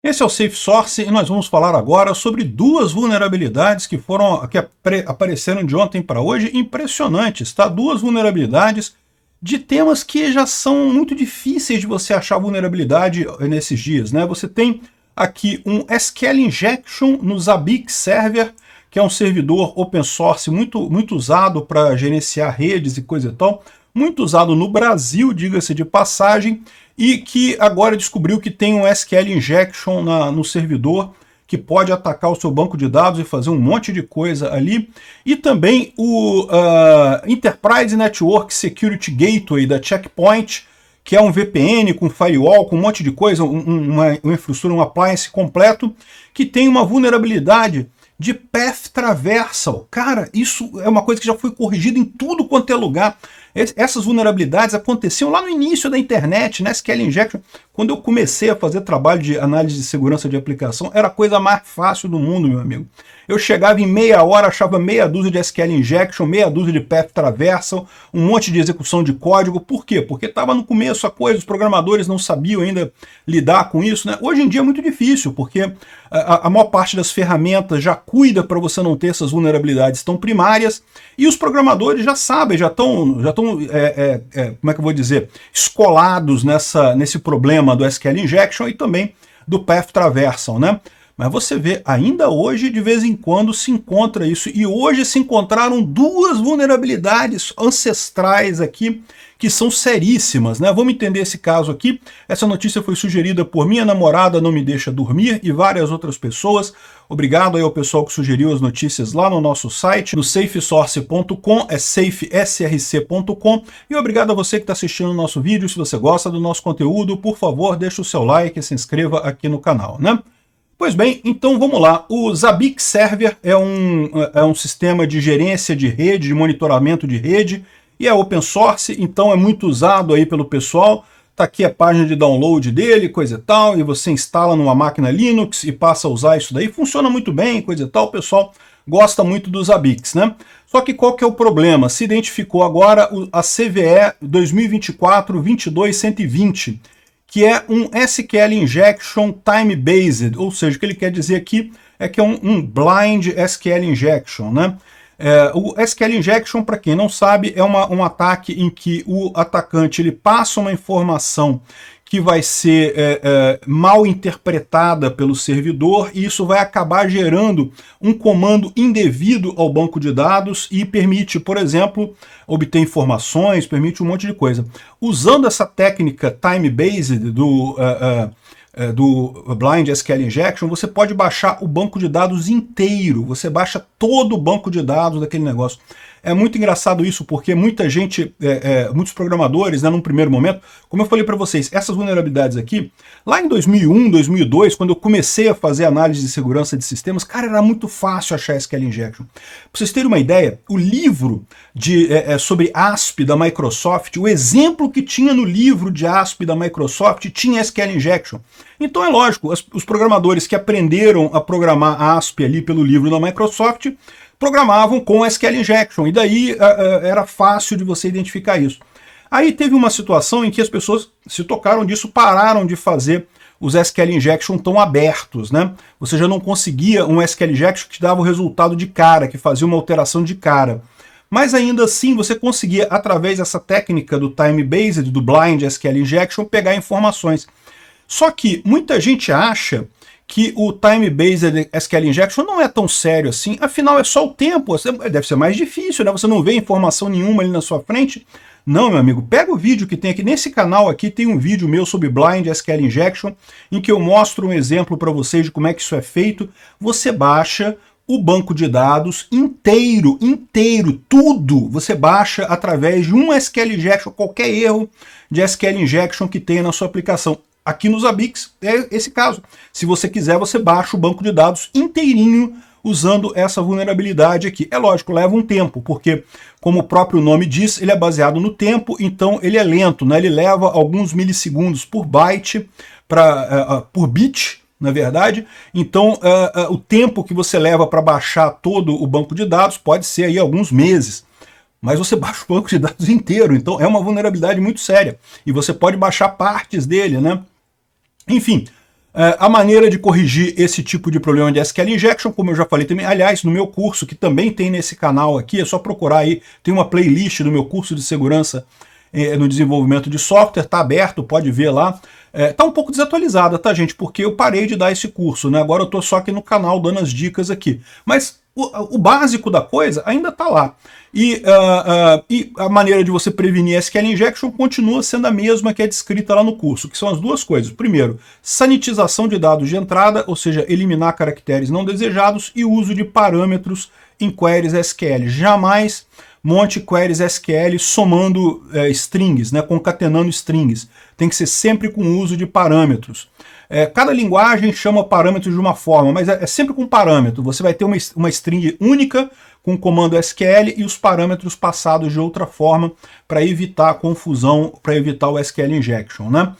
Esse é o Safe Source e nós vamos falar agora sobre duas vulnerabilidades que apareceram de ontem para hoje, impressionantes, tá? Duas vulnerabilidades de temas que já são muito difíceis de você achar vulnerabilidade nesses dias, né? Você tem aqui um SQL Injection no Zabbix Server, que é um servidor open source muito usado para gerenciar redes e coisa e tal, muito usado no Brasil, diga-se de passagem, e que agora descobriu que tem um SQL Injection no servidor, que pode atacar o seu banco de dados e fazer um monte de coisa ali. E também o Enterprise Network Security Gateway da Check Point, que é um VPN com firewall, com um monte de coisa, uma infraestrutura, um appliance completo, que tem uma vulnerabilidade de Path Traversal. Cara, isso é uma coisa que já foi corrigida em tudo quanto é lugar. Essas vulnerabilidades aconteciam lá no início da internet, né? SQL Injection. Quando eu comecei a fazer trabalho de análise de segurança de aplicação, era a coisa mais fácil do mundo, meu amigo. Eu chegava em meia hora, achava meia dúzia de SQL Injection, meia dúzia de Path Traversal, um monte de execução de código. Por quê? Porque estava no começo a coisa, os programadores não sabiam ainda lidar com isso, né? Hoje em dia é muito difícil, porque a maior parte das ferramentas já cuida para você não ter essas vulnerabilidades tão primárias, e os programadores já sabem, já estão como é que eu vou dizer, escolados nesse problema do SQL Injection e também do Path Traversal, né? Mas você vê, ainda hoje, de vez em quando, se encontra isso. E hoje se encontraram duas vulnerabilidades ancestrais aqui, que são seríssimas, né? Vamos entender esse caso aqui. Essa notícia foi sugerida por minha namorada Não Me Deixa Dormir e várias outras pessoas. Obrigado aí ao pessoal que sugeriu as notícias lá no nosso site, no safesource.com, é safesrc.com. E obrigado a você que está assistindo o nosso vídeo. Se você gosta do nosso conteúdo, por favor, deixe o seu like e se inscreva aqui no canal, né? Pois bem, então vamos lá. O Zabbix Server é um sistema de gerência de rede, de monitoramento de rede, e é open source, então é muito usado aí pelo pessoal. Tá aqui a página de download dele, coisa e tal, e você instala numa máquina Linux e passa a usar isso daí. Funciona muito bem, coisa e tal, o pessoal gosta muito do Zabbix, né? Só que qual que é o problema? Se identificou agora a CVE 2024-22120, que é um SQL Injection Time-Based, ou seja, o que ele quer dizer aqui é que é um Blind SQL Injection, né? O SQL Injection, para quem não sabe, é um ataque em que o atacante ele passa uma informação que vai ser mal interpretada pelo servidor, e isso vai acabar gerando um comando indevido ao banco de dados e permite, por exemplo, obter informações, permite um monte de coisa. Usando essa técnica time-based do Blind SQL Injection, você pode baixar o banco de dados inteiro, você baixa todo o banco de dados daquele negócio. É muito engraçado isso, porque muita gente, muitos programadores, né, num primeiro momento, como eu falei para vocês, essas vulnerabilidades aqui, lá em 2001, 2002, quando eu comecei a fazer análise de segurança de sistemas, cara, era muito fácil achar SQL Injection. Para vocês terem uma ideia, o livro sobre ASP da Microsoft, o exemplo que tinha no livro de ASP da Microsoft tinha SQL Injection. Então é lógico, os programadores que aprenderam a programar ASP ali pelo livro da Microsoft programavam com SQL Injection, e daí era fácil de você identificar isso. Aí teve uma situação em que as pessoas se tocaram disso, pararam de fazer os SQL Injection tão abertos, né? Você já não conseguia um SQL Injection que dava o resultado de cara, que fazia uma alteração de cara. Mas ainda assim você conseguia, através dessa técnica do time-based, do blind SQL Injection, pegar informações. Só que muita gente acha que o time-based SQL Injection não é tão sério assim, afinal é só o tempo, deve ser mais difícil, né? Você não vê informação nenhuma ali na sua frente. Não, meu amigo, pega o vídeo que tem aqui, nesse canal aqui tem um vídeo meu sobre Blind SQL Injection, em que eu mostro um exemplo para vocês de como é que isso é feito. Você baixa o banco de dados inteiro, tudo, você baixa através de um SQL Injection, qualquer erro de SQL Injection que tenha na sua aplicação. Aqui no Zabbix é esse caso. Se você quiser, você baixa o banco de dados inteirinho usando essa vulnerabilidade aqui. É lógico, leva um tempo, porque, como o próprio nome diz, ele é baseado no tempo, então ele é lento, né? Ele leva alguns milissegundos por byte, por bit, na verdade. Então, o tempo que você leva para baixar todo o banco de dados pode ser aí alguns meses. Mas você baixa o banco de dados inteiro, então é uma vulnerabilidade muito séria. E você pode baixar partes dele, né? Enfim, A maneira de corrigir esse tipo de problema de SQL Injection, como eu já falei também, aliás, no meu curso, que também tem nesse canal aqui, é só procurar aí, tem uma playlist do meu curso de segurança no desenvolvimento de software, tá aberto, pode ver lá. Tá um pouco desatualizada, tá, gente? Porque eu parei de dar esse curso, né? Agora eu tô só aqui no canal dando as dicas aqui. Mas o básico da coisa ainda tá lá. E a maneira de você prevenir SQL Injection continua sendo a mesma que é descrita lá no curso, que são as duas coisas. Primeiro, sanitização de dados de entrada, ou seja, eliminar caracteres não desejados, e uso de parâmetros em queries SQL. Jamais monte queries SQL somando strings, né, concatenando strings. Tem que ser sempre com o uso de parâmetros. Cada linguagem chama parâmetros de uma forma, mas é sempre com parâmetro. Você vai ter uma string única com o comando SQL e os parâmetros passados de outra forma para evitar a confusão, para evitar o SQL Injection, né?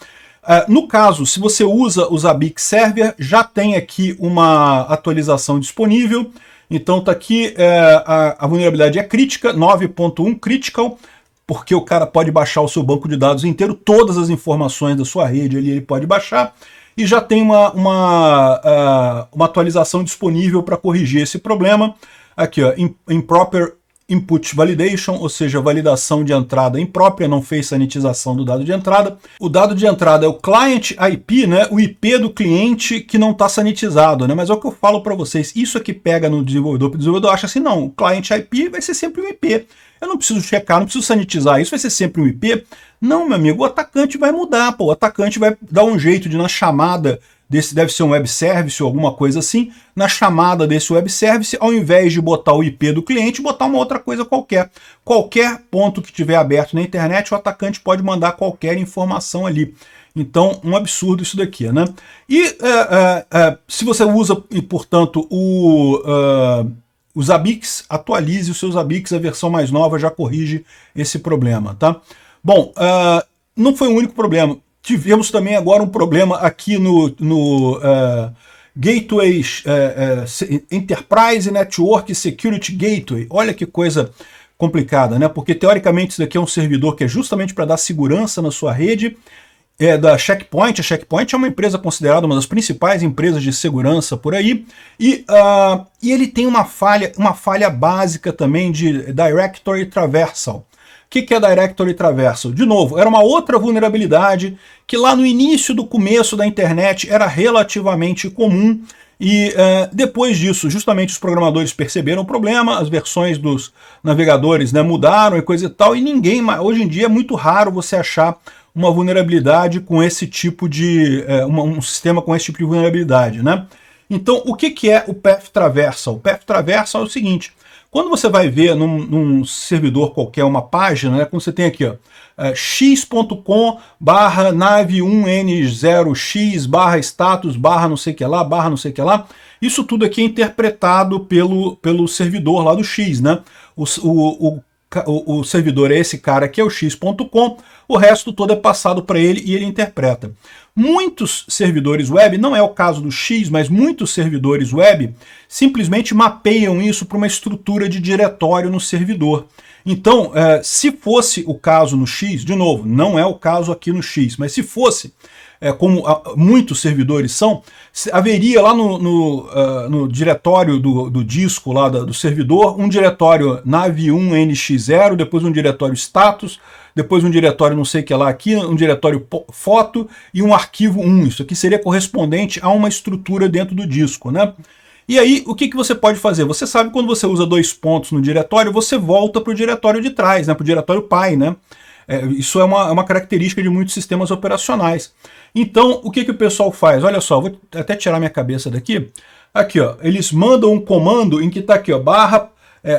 No caso, se você usa o Zabbix Server, já tem aqui uma atualização disponível. Então tá aqui, a vulnerabilidade é crítica, 9.1 critical, porque o cara pode baixar o seu banco de dados inteiro, todas as informações da sua rede ele pode baixar, e já tem uma atualização disponível para corrigir esse problema. Aqui, ó, Improper Input Validation, ou seja, validação de entrada imprópria, não fez sanitização do dado de entrada. O dado de entrada é o Client IP, né, o IP do cliente que não está sanitizado, né, mas é o que eu falo para vocês, isso aqui pega no desenvolvedor, o desenvolvedor acha assim, não, o Client IP vai ser sempre um IP, eu não preciso checar, não preciso sanitizar, isso vai ser sempre um IP. Não, meu amigo, o atacante vai mudar, pô, o atacante vai dar um jeito de, na chamada desse, deve ser um web service ou alguma coisa assim, na chamada desse web service, ao invés de botar o IP do cliente, botar uma outra coisa qualquer. Qualquer ponto que tiver aberto na internet, o atacante pode mandar qualquer informação ali. Então, um absurdo isso daqui, né? E se você usa, portanto, o Zabbix, atualize os seus Zabbix, a versão mais nova já corrige esse problema, tá? Bom, não foi o único problema. Tivemos também agora um problema aqui no Gateway Enterprise Network Security Gateway. Olha que coisa complicada, né? Porque teoricamente isso daqui é um servidor que é justamente para dar segurança na sua rede, da Checkpoint. A Checkpoint é uma empresa considerada uma das principais empresas de segurança por aí, e ele tem uma falha básica também de Directory Traversal. O que é Directory Traversal? De novo, era uma outra vulnerabilidade que lá no início do começo da internet era relativamente comum, e depois disso, justamente os programadores perceberam o problema, as versões dos navegadores, né, mudaram e coisa e tal, e ninguém, hoje em dia é muito raro você achar uma vulnerabilidade com esse tipo de, um sistema com esse tipo de vulnerabilidade, né? Então, o que é o Path Traversal? O Path Traversal é o seguinte: quando você vai ver num servidor qualquer uma página, né, quando você tem aqui, ó, x.com barra nave1n0x barra status barra não sei o que lá, barra não sei o que lá, isso tudo aqui é interpretado pelo servidor lá do X, né? O servidor é esse cara aqui, é o x.com, o resto todo é passado para ele e ele interpreta. Muitos servidores web, não é o caso do X, mas muitos servidores web simplesmente mapeiam isso para uma estrutura de diretório no servidor. Então, se fosse o caso no X, de novo, não é o caso aqui no X, mas se fosse, como muitos servidores são, haveria lá no diretório do disco lá do servidor, um diretório nav1nx0, depois um diretório status, depois um diretório não sei o que lá aqui, um diretório foto e um arquivo 1. Isso aqui seria correspondente a uma estrutura dentro do disco, né? E aí, o que você pode fazer? Você sabe, quando você usa dois pontos no diretório, você volta para o diretório de trás, né? Para o diretório pai, né? Isso é uma característica de muitos sistemas operacionais. Então, o que o pessoal faz? Olha só, vou até tirar minha cabeça daqui. Aqui, ó, eles mandam um comando em que está aqui, ó, barra,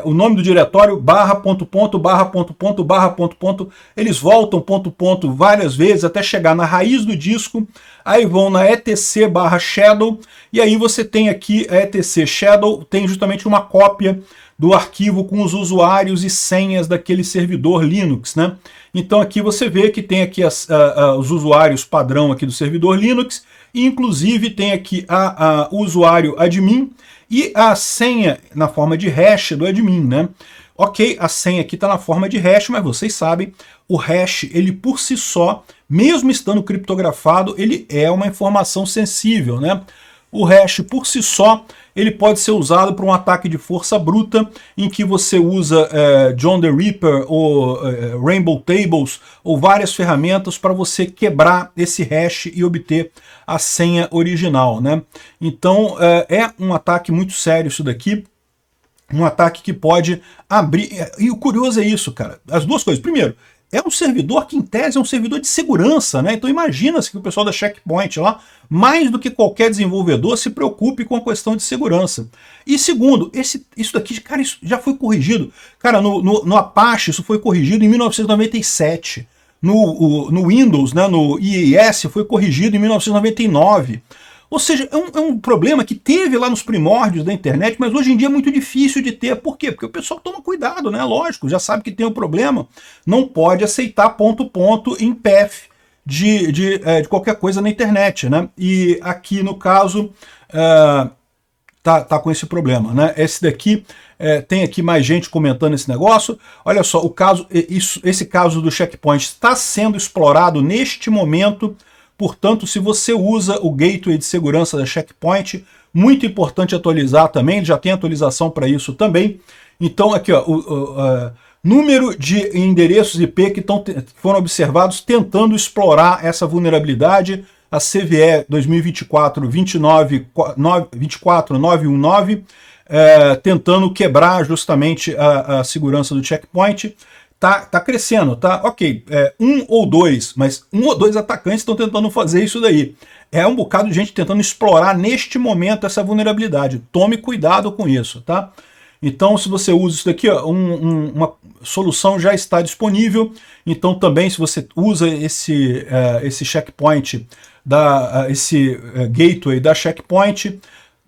o nome do diretório, barra, ponto, ponto, barra, ponto, ponto, barra, ponto, ponto. Eles voltam ponto, ponto várias vezes até chegar na raiz do disco, aí vão na etc barra shadow, e aí você tem aqui a etc shadow, tem justamente uma cópia do arquivo com os usuários e senhas daquele servidor Linux, né? Então aqui você vê que tem aqui os usuários padrão aqui do servidor Linux, e inclusive tem aqui o usuário admin e a senha na forma de hash do admin, né? Ok, a senha aqui está na forma de hash, mas vocês sabem, o hash, ele por si só mesmo estando criptografado, ele é uma informação sensível, né? O hash por si só, ele pode ser usado para um ataque de força bruta, em que você usa John the Ripper ou Rainbow Tables ou várias ferramentas para você quebrar esse hash e obter a senha original, né? Então é um ataque muito sério isso daqui. Um ataque que pode abrir... E o curioso é isso, cara. As duas coisas. Primeiro, é um servidor que, em tese, é um servidor de segurança, né? Então imagina-se que o pessoal da Checkpoint lá, mais do que qualquer desenvolvedor, se preocupe com a questão de segurança. E segundo, isso daqui, cara, isso já foi corrigido. Cara, no Apache isso foi corrigido em 1997. No Windows, né, no IIS, foi corrigido em 1999. Ou seja, é um problema que teve lá nos primórdios da internet, mas hoje em dia é muito difícil de ter. Por quê? Porque o pessoal toma cuidado, né? Lógico, já sabe que tem um problema. Não pode aceitar ponto em path de qualquer coisa na internet, né? E aqui, no caso, tá com esse problema, né? Esse daqui, tem aqui mais gente comentando esse negócio. Olha só, esse caso do Checkpoint está sendo explorado neste momento. Portanto, se você usa o gateway de segurança da Checkpoint, muito importante atualizar também, já tem atualização para isso também. Então aqui, ó, o número de endereços IP que foram observados tentando explorar essa vulnerabilidade, a CVE 2024-24919, tentando quebrar justamente a segurança do Checkpoint. Tá crescendo, tá? Ok, um ou dois atacantes estão tentando fazer isso daí. É um bocado de gente tentando explorar neste momento essa vulnerabilidade. Tome cuidado com isso, tá? Então, se você usa isso daqui, ó, uma solução já está disponível. Então, também, se você usa esse checkpoint, esse gateway da Checkpoint,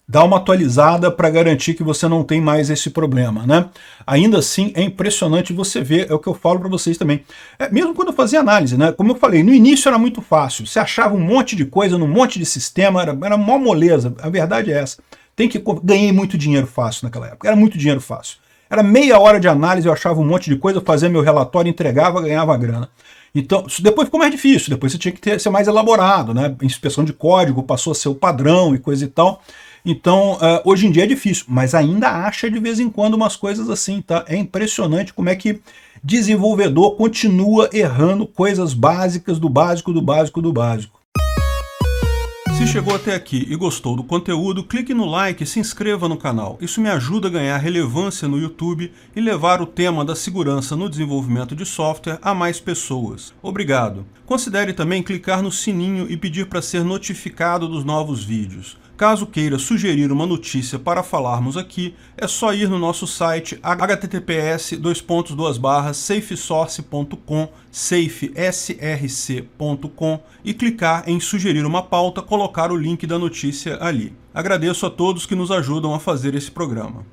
dá uma atualizada para garantir que você não tem mais esse problema, né? Ainda assim, é impressionante você ver, é o que eu falo para vocês também. Mesmo quando eu fazia análise, né? Como eu falei, no início era muito fácil. Você achava um monte de coisa num monte de sistema, era mó moleza. A verdade é essa. Ganhei muito dinheiro fácil naquela época. Era muito dinheiro fácil. Era meia hora de análise, eu achava um monte de coisa, fazia meu relatório, entregava, ganhava grana. Então, depois ficou mais difícil. Depois você tinha que ser mais elaborado, né? Inspeção de código passou a ser o padrão e coisa e tal. Então, hoje em dia é difícil, mas ainda acha de vez em quando umas coisas assim, tá? É impressionante como é que desenvolvedor continua errando coisas básicas do básico, do básico, do básico. Se chegou até aqui e gostou do conteúdo, clique no like e se inscreva no canal. Isso me ajuda a ganhar relevância no YouTube e levar o tema da segurança no desenvolvimento de software a mais pessoas. Obrigado. Considere também clicar no sininho e pedir para ser notificado dos novos vídeos. Caso queira sugerir uma notícia para falarmos aqui, é só ir no nosso site https://safesource.com, safesrc.com e clicar em sugerir uma pauta, colocar o link da notícia ali. Agradeço a todos que nos ajudam a fazer esse programa.